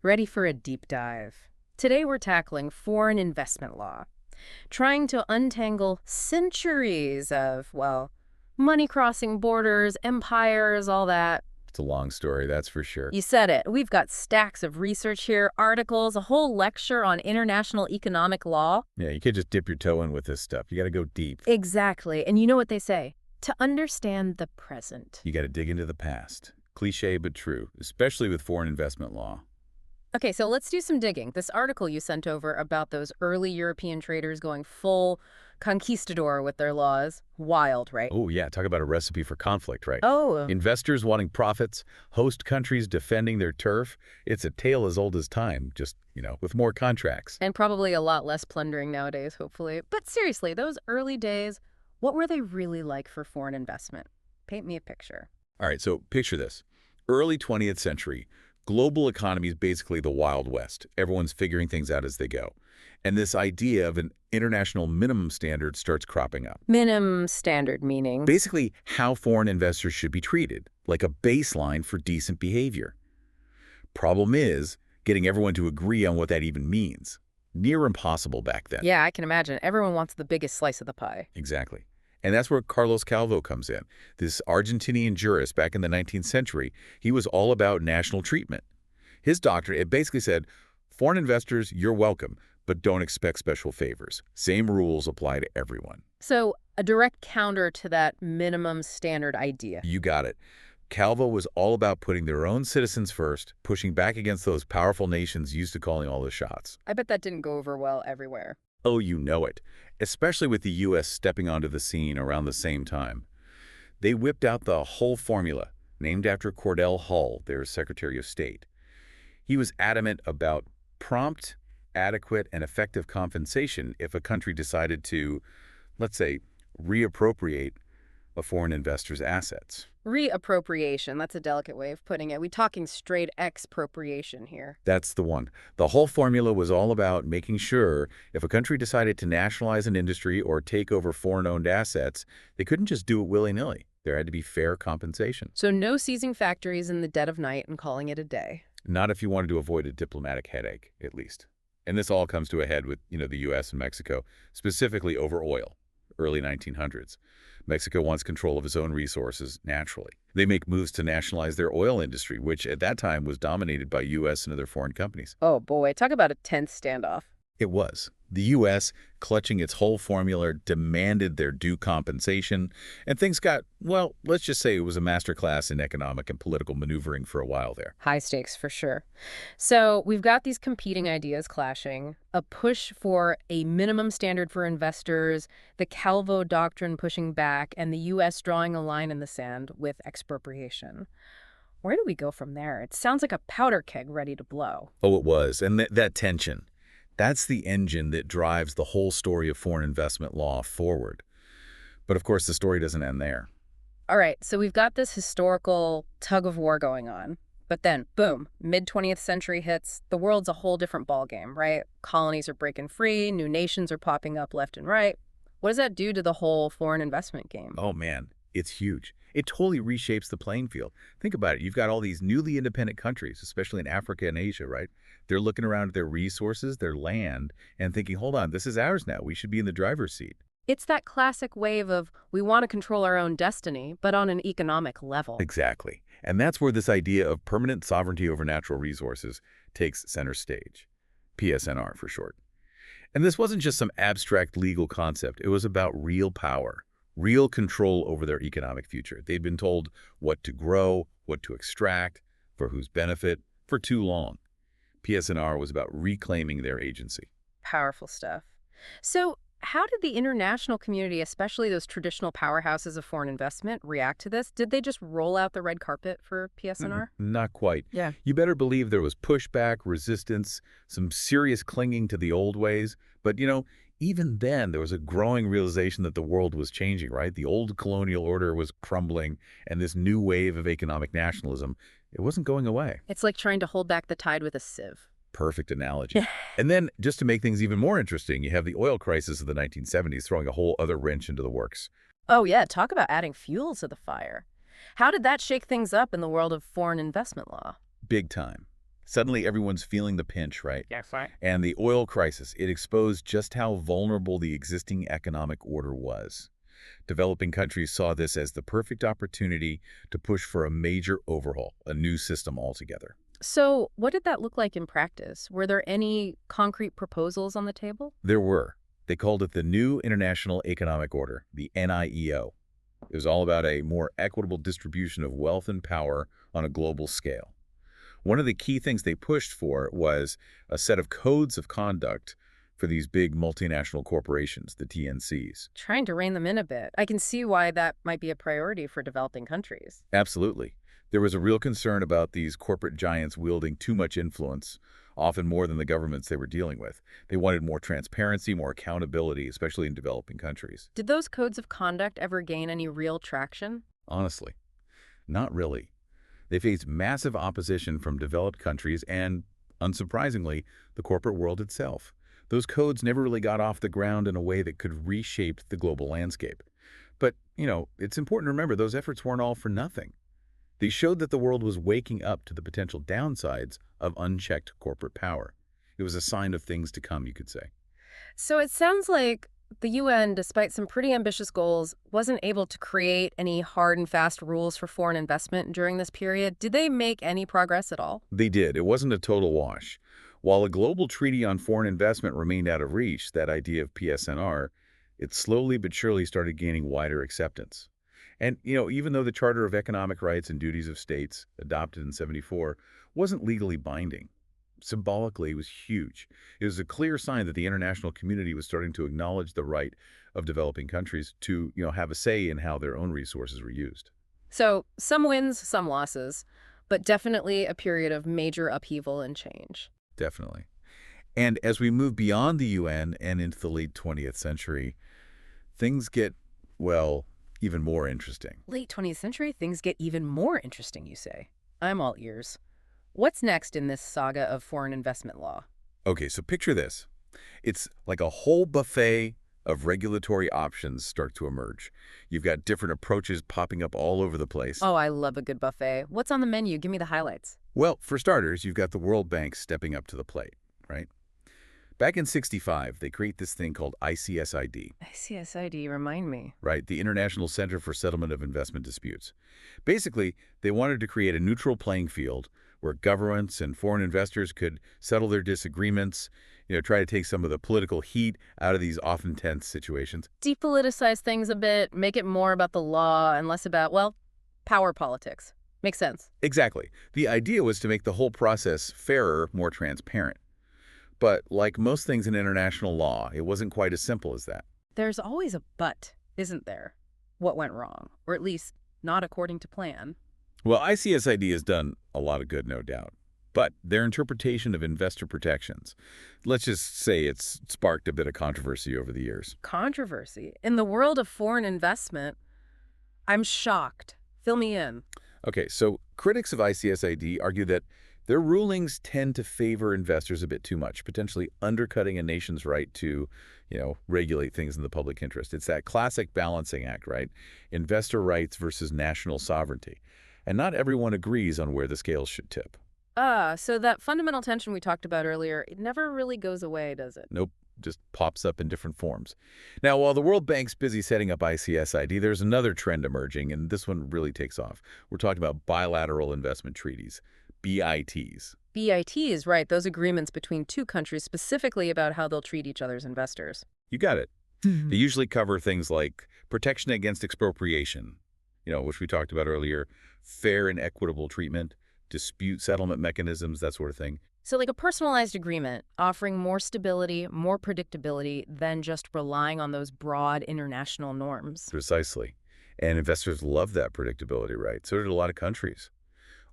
Ready for a deep dive. Today we're tackling foreign investment law, trying to untangle centuries of, well, money crossing borders, empires, all that. It's a long story, that's for sure. You said it. We've got stacks of research here, articles, a whole lecture on international economic law. Yeah, you can't just dip your toe in with this stuff. You got to go deep. Exactly. And you know what they say? To understand the present. You got to dig into the past. Cliché but true, especially with foreign investment law. Okay, so let's do some digging. This article you sent over about those early European traders going full conquistador with their laws. Wild, right? Oh, yeah, talk about a recipe for conflict, right? Oh, Investors wanting profits, host countries defending their turf. It's a tale as old as time, just, with more contracts. and probably a lot less plundering nowadays, hopefully. But seriously, those early days, what were they really like for foreign investment? Paint me a picture. All right, so picture this. Early 20th century, global economy is basically the Wild West. Everyone's figuring things out as they go. And this idea of an international minimum standard starts cropping up. Minimum standard meaning? Basically, how foreign investors should be treated, like a baseline for decent behavior. Problem is, getting everyone to agree on what that even means. Near impossible back then. Yeah, I can imagine. Everyone wants the biggest slice of the pie. Exactly. And that's where Carlos Calvo comes in. This Argentinian jurist back in the 19th century, he was all about national treatment. His doctrine, it basically said, foreign investors, you're welcome, but don't expect special favors. Same rules apply to everyone. So, a direct counter to that minimum standard idea. You got it. Calvo was all about putting their own citizens first, pushing back against those powerful nations used to calling all the shots. I bet that didn't go over well everywhere. Oh, you know it, especially with the U.S. stepping onto the scene around the same time. They whipped out the Hull formula, named after Cordell Hull, their Secretary of State. He was adamant about prompt, adequate, and effective compensation if a country decided to, let's say, reappropriate a foreign investor's assets. Reappropriation, that's a delicate way of putting it. We're talking straight expropriation here. That's the one. The whole formula was all about making sure if a country decided to nationalize an industry or take over foreign-owned assets, they couldn't just do it willy-nilly. There had to be fair compensation. So no seizing factories in the dead of night and calling it a day. Not if you wanted to avoid a diplomatic headache, at least. And this all comes to a head with, the U.S. and Mexico, specifically over oil, early 1900s. Mexico wants control of its own resources, naturally. They make moves to nationalize their oil industry, which at that time was dominated by U.S. and other foreign companies. Oh boy, talk about a tense standoff. It was. The U.S., clutching its whole formula, demanded their due compensation, and things got, well, let's just say it was a masterclass in economic and political maneuvering for a while there. High stakes for sure. So we've got these competing ideas clashing, a push for a minimum standard for investors, the Calvo doctrine pushing back, and the U.S. drawing a line in the sand with expropriation. Where do we go from there? It sounds like a powder keg ready to blow. Oh, it was. And that tension. That's the engine that drives the whole story of foreign investment law forward. But of course, the story doesn't end there. All right, so we've got this historical tug of war going on. But then, boom, mid-20th century hits, the world's a whole different ballgame, right? Colonies are breaking free, new nations are popping up left and right. What does that do to the whole foreign investment game? Oh, man, it's huge. It totally reshapes the playing field. Think about it. You've got all these newly independent countries, especially in Africa and Asia, right? They're looking around at their resources, their land, and thinking, hold on, this is ours now. We should be in the driver's seat. It's that classic wave of we want to control our own destiny, but on an economic level. Exactly. And that's where this idea of permanent sovereignty over natural resources takes center stage. PSNR for short. And this wasn't just some abstract legal concept. It was about real power, real control over their economic future. They'd been told what to grow, what to extract, for whose benefit, for too long. PSNR was about reclaiming their agency. Powerful stuff. So how did the international community, especially those traditional powerhouses of foreign investment, react to this? Did they just roll out the red carpet for PSNR? Not quite. Yeah. You better believe there was pushback, resistance, some serious clinging to the old ways. But, even then, there was a growing realization that the world was changing, right? The old colonial order was crumbling, and this new wave of economic nationalism, it wasn't going away. It's like trying to hold back the tide with a sieve. Perfect analogy. And then, just to make things even more interesting, you have the oil crisis of the 1970s throwing a whole other wrench into the works. Oh yeah, talk about adding fuel to the fire. How did that shake things up in the world of foreign investment law? Big time. Suddenly everyone's feeling the pinch, right? Yes, right. And the oil crisis, it exposed just how vulnerable the existing economic order was. Developing countries saw this as the perfect opportunity to push for a major overhaul, a new system altogether. So, what did that look like in practice? Were there any concrete proposals on the table? There were. They called it the New International Economic Order, the NIEO. It was all about a more equitable distribution of wealth and power on a global scale. One of the key things they pushed for was a set of codes of conduct for these big multinational corporations, the TNCs. Trying to rein them in a bit. I can see why that might be a priority for developing countries. Absolutely. There was a real concern about these corporate giants wielding too much influence, often more than the governments they were dealing with. They wanted more transparency, more accountability, especially in developing countries. Did those codes of conduct ever gain any real traction? Honestly, not really. They faced massive opposition from developed countries and, unsurprisingly, the corporate world itself. Those codes never really got off the ground in a way that could reshape the global landscape. But, it's important to remember those efforts weren't all for nothing. They showed that the world was waking up to the potential downsides of unchecked corporate power. It was a sign of things to come, you could say. So it sounds like the UN, despite some pretty ambitious goals, wasn't able to create any hard and fast rules for foreign investment during this period. Did they make any progress at all? They did. It wasn't a total wash. While a global treaty on foreign investment remained out of reach, that idea of PSNR, it slowly but surely started gaining wider acceptance. And, even though the Charter of Economic Rights and Duties of States, adopted in '74, wasn't legally binding, symbolically it was huge. It was a clear sign that the international community was starting to acknowledge the right of developing countries to, have a say in how their own resources were used. So some wins, some losses, but definitely a period of major upheaval and change. Definitely. And as we move beyond the UN and into the late 20th century, things get, well, even more interesting. Late 20th century, things get even more interesting, you say. I'm all ears. What's next in this saga of foreign investment law? Okay, so picture this. It's like a whole buffet of regulatory options start to emerge. You've got different approaches popping up all over the place. Oh, I love a good buffet. What's on the menu? Give me the highlights. Well, for starters, you've got the World Bank stepping up to the plate, right? Back in '65, they create this thing called ICSID, ICSID, remind me. right? The International Center for Settlement of Investment Disputes. Basically, they wanted to create a neutral playing field where governments and foreign investors could settle their disagreements, try to take some of the political heat out of these often tense situations. Depoliticize things a bit, make it more about the law and less about, well, power politics. Makes sense. Exactly. The idea was to make the whole process fairer, more transparent. But like most things in international law, it wasn't quite as simple as that. There's always a but, isn't there? What went wrong? Or at least not according to plan. Well, ICSID has done a lot of good, no doubt. But their interpretation of investor protections, let's just say it's sparked a bit of controversy over the years. Controversy. In the world of foreign investment, I'm shocked. Fill me in. Okay, so critics of ICSID argue that their rulings tend to favor investors a bit too much, potentially undercutting a nation's right to, regulate things in the public interest. It's that classic balancing act, right? Investor rights versus national sovereignty. And not everyone agrees on where the scales should tip. So that fundamental tension we talked about earlier, it never really goes away, does it? Nope, just pops up in different forms. Now, while the World Bank's busy setting up ICSID, there's another trend emerging, and this one really takes off. We're talking about bilateral investment treaties, BITs. BITs, right, those agreements between two countries specifically about how they'll treat each other's investors. You got it. Mhm. They usually cover things like protection against expropriation, which we talked about earlier, fair and equitable treatment, dispute settlement mechanisms, that sort of thing. So like a personalized agreement, offering more stability, more predictability than just relying on those broad international norms. Precisely. And investors love that predictability, right? So did a lot of countries.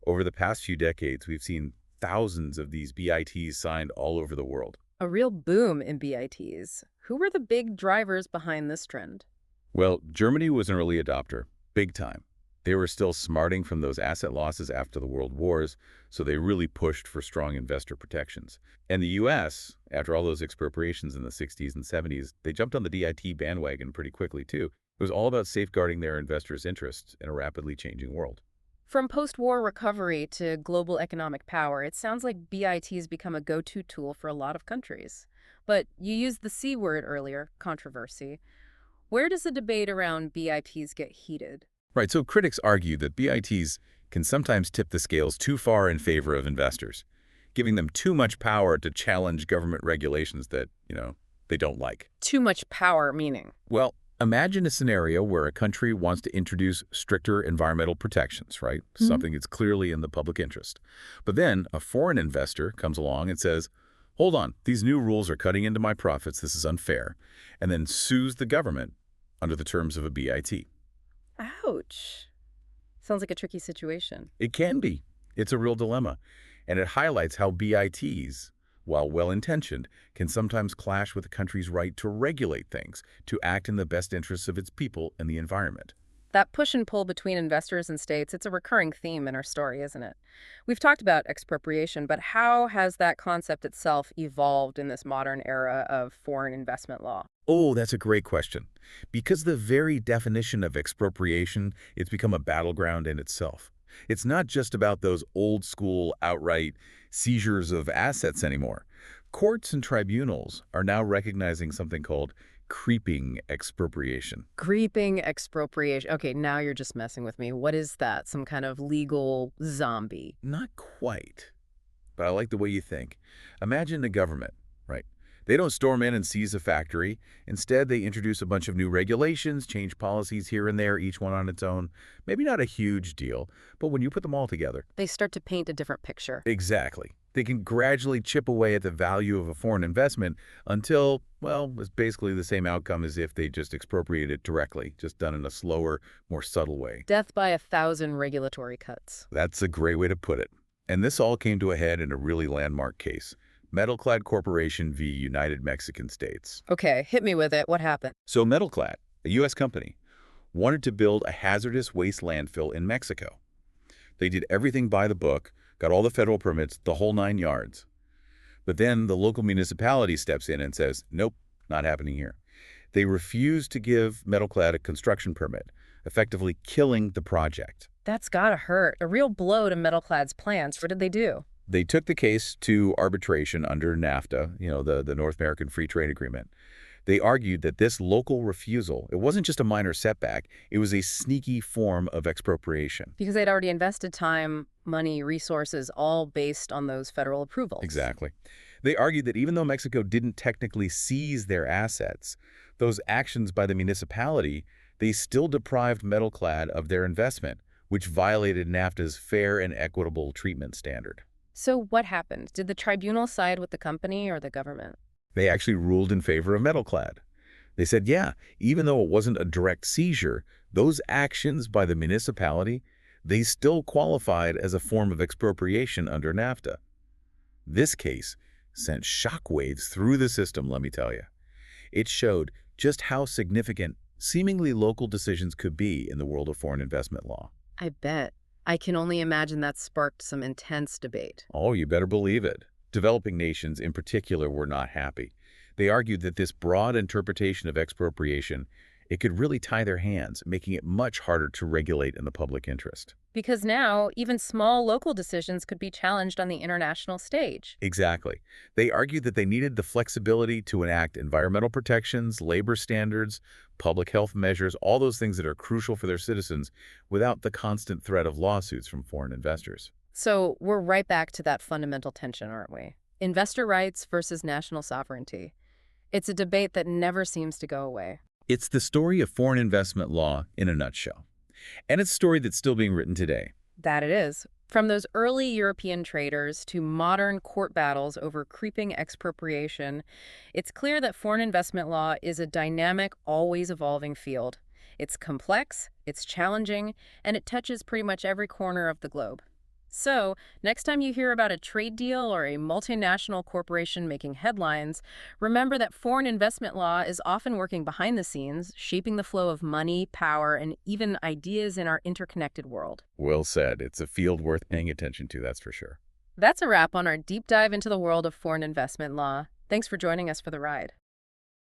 Over the past few decades, we've seen thousands of these BITs signed all over the world. A real boom in BITs. Who were the big drivers behind this trend? Well, Germany was an early adopter, big time. They were still smarting from those asset losses after the world wars, so they really pushed for strong investor protections. And the U.S., after all those expropriations in the '60s and '70s, they jumped on the DIT bandwagon pretty quickly, too. It was all about safeguarding their investors' interests in a rapidly changing world. From post-war recovery to global economic power, it sounds like BIT has become a go-to tool for a lot of countries. But you used the C word earlier, controversy. Where does the debate around BITs get heated? Right, so critics argue that BITs can sometimes tip the scales too far in favor of investors, giving them too much power to challenge government regulations that, they don't like. Too much power, meaning. Well, imagine a scenario where a country wants to introduce stricter environmental protections, right? Something that's clearly in the public interest. But then a foreign investor comes along and says, hold on, these new rules are cutting into my profits, this is unfair, and then sues the government under the terms of a BIT. Ouch. Sounds like a tricky situation. It can be. It's a real dilemma. And it highlights how BITs, while well-intentioned, can sometimes clash with a country's right to regulate things, to act in the best interests of its people and the environment. That push and pull between investors and states, it's a recurring theme in our story, isn't it? We've talked about expropriation, but how has that concept itself evolved in this modern era of foreign investment law? Oh, that's a great question. Because the very definition of expropriation, it's become a battleground in itself. It's not just about those old-school, outright seizures of assets anymore. Courts and tribunals are now recognizing something called creeping expropriation. Creeping expropriation. Okay, now you're just messing with me. What is that? Some kind of legal zombie? Not quite, but I like the way you think. Imagine the government, right? They don't storm in and seize a factory. Instead, they introduce a bunch of new regulations, change policies here and there, each one on its own. Maybe not a huge deal, but when you put them all together. They start to paint a different picture. Exactly. They can gradually chip away at the value of a foreign investment until, well, it's basically the same outcome as if they just expropriated it directly, just done in a slower, more subtle way. Death by 1,000 regulatory cuts. That's a great way to put it. And this all came to a head in a really landmark case. Metalclad Corporation v. United Mexican States. Okay, hit me with it. What happened? So Metalclad, a U.S. company, wanted to build a hazardous waste landfill in Mexico. They did everything by the book, got all the federal permits, the whole 9 yards. But then the local municipality steps in and says, nope, not happening here. They refused to give Metalclad a construction permit, effectively killing the project. That's gotta hurt. A real blow to Metalclad's plans. What did they do? They took the case to arbitration under NAFTA, the North American Free Trade Agreement. They argued that this local refusal, it wasn't just a minor setback, it was a sneaky form of expropriation. Because they'd already invested time, money, resources, all based on those federal approvals. Exactly. They argued that even though Mexico didn't technically seize their assets, those actions by the municipality, they still deprived Metalclad of their investment, which violated NAFTA's fair and equitable treatment standard. So what happened? Did the tribunal side with the company or the government? They actually ruled in favor of Metalclad. They said, yeah, even though it wasn't a direct seizure, those actions by the municipality, they still qualified as a form of expropriation under NAFTA. This case sent shockwaves through the system, let me tell you. It showed just how significant seemingly local decisions could be in the world of foreign investment law. I bet. I can only imagine that sparked some intense debate. Oh, you better believe it. Developing nations in particular were not happy. They argued that this broad interpretation of expropriation, it could really tie their hands, making it much harder to regulate in the public interest. Because now, even small local decisions could be challenged on the international stage. Exactly. They argued that they needed the flexibility to enact environmental protections, labor standards, public health measures, all those things that are crucial for their citizens without the constant threat of lawsuits from foreign investors. So we're right back to that fundamental tension, aren't we? Investor rights versus national sovereignty. It's a debate that never seems to go away. It's the story of foreign investment law in a nutshell. And it's a story that's still being written today. That it is. From those early European traders to modern court battles over creeping expropriation, it's clear that foreign investment law is a dynamic, always evolving field. It's complex, it's challenging, and it touches pretty much every corner of the globe. So, next time you hear about a trade deal or a multinational corporation making headlines, remember that foreign investment law is often working behind the scenes, shaping the flow of money, power, and even ideas in our interconnected world. Well said. It's a field worth paying attention to, that's for sure. That's a wrap on our deep dive into the world of foreign investment law. Thanks for joining us for the ride.